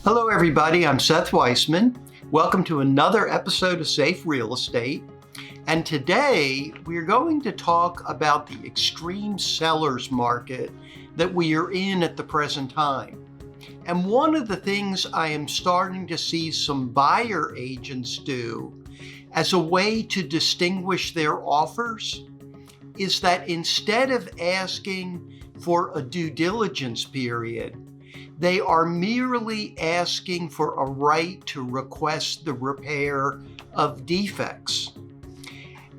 Hello everybody, I'm Seth Weissman. Welcome to another episode of Safe Real Estate. And today we're going to talk about the extreme seller's market that we are in at the present time. And one of the things I am starting to see some buyer agents do as a way to distinguish their offers is that instead of asking for a due diligence period, they are merely asking for a right to request the repair of defects.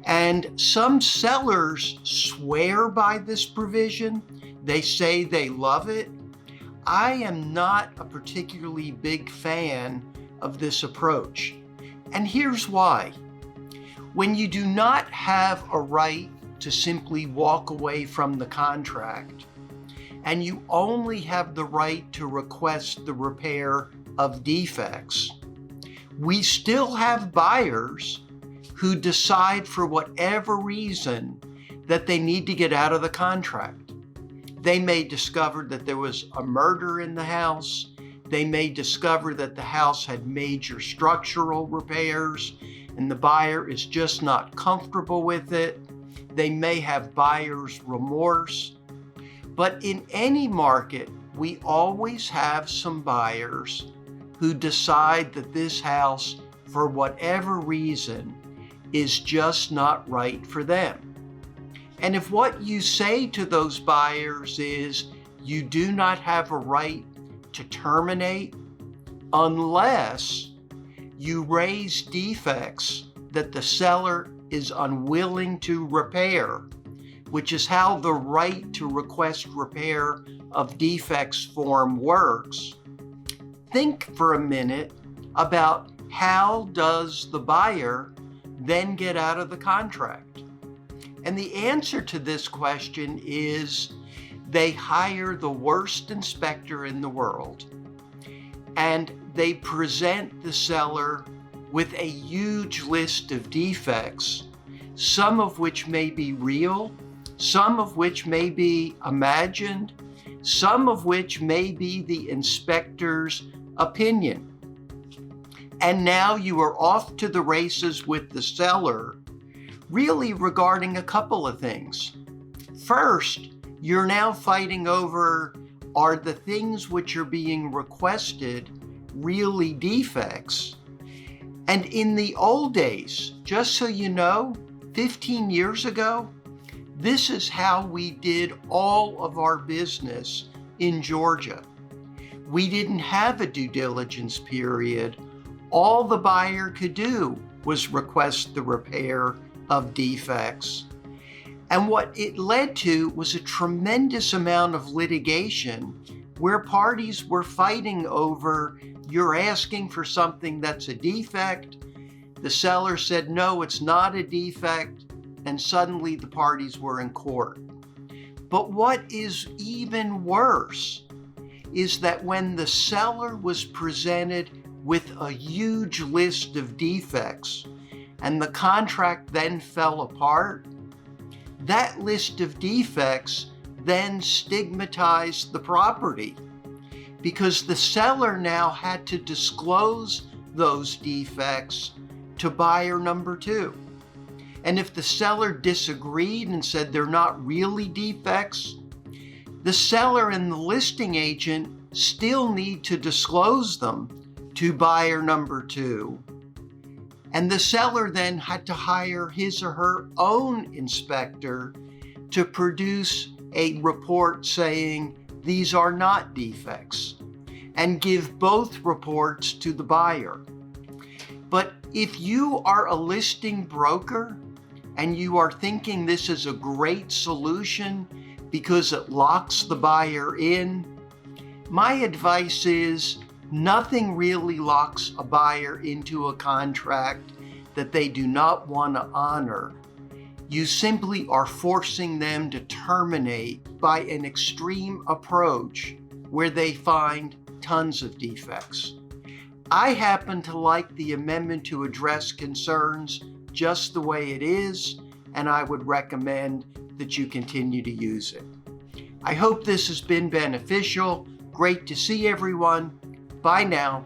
And some sellers swear by this provision. They say they love it. I am not a particularly big fan of this approach. And here's why. When you do not have a right to simply walk away from the contract, and you only have the right to request the repair of defects, we still have buyers who decide for whatever reason that they need to get out of the contract. They may discover that there was a murder in the house. They may discover that the house had major structural repairs and the buyer is just not comfortable with it. They may have buyer's remorse. But in any market, we always have some buyers who decide that this house, for whatever reason, is just not right for them. And if what you say to those buyers is you do not have a right to terminate unless you raise defects that the seller is unwilling to repair, which is how the right to request repair of defects form works, think for a minute about how does the buyer then get out of the contract? And the answer to this question is they hire the worst inspector in the world, and they present the seller with a huge list of defects, some of which may be real, some of which may be imagined, some of which may be the inspector's opinion. And now you are off to the races with the seller, really regarding a couple of things. First, you're now fighting over, are the things which are being requested really defects? And in the old days, just so you know, 15 years ago, this is how we did all of our business in Georgia. We didn't have a due diligence period. All the buyer could do was request the repair of defects. And what it led to was a tremendous amount of litigation where parties were fighting over, you're asking for something that's a defect. The seller said, no, it's not a defect. And suddenly the parties were in court. But what is even worse is that when the seller was presented with a huge list of defects and the contract then fell apart, that list of defects then stigmatized the property because the seller now had to disclose those defects to buyer number two. And if the seller disagreed and said they're not really defects, the seller and the listing agent still need to disclose them to buyer number two. And the seller then had to hire his or her own inspector to produce a report saying these are not defects and give both reports to the buyer. But if you are a listing broker and you are thinking this is a great solution because it locks the buyer in, my advice is nothing really locks a buyer into a contract that they do not want to honor. You simply are forcing them to terminate by an extreme approach where they find tons of defects. I happen to like the amendment to address concerns just the way it is, and I would recommend that you continue to use it. I hope this has been beneficial. Great to see everyone. Bye now.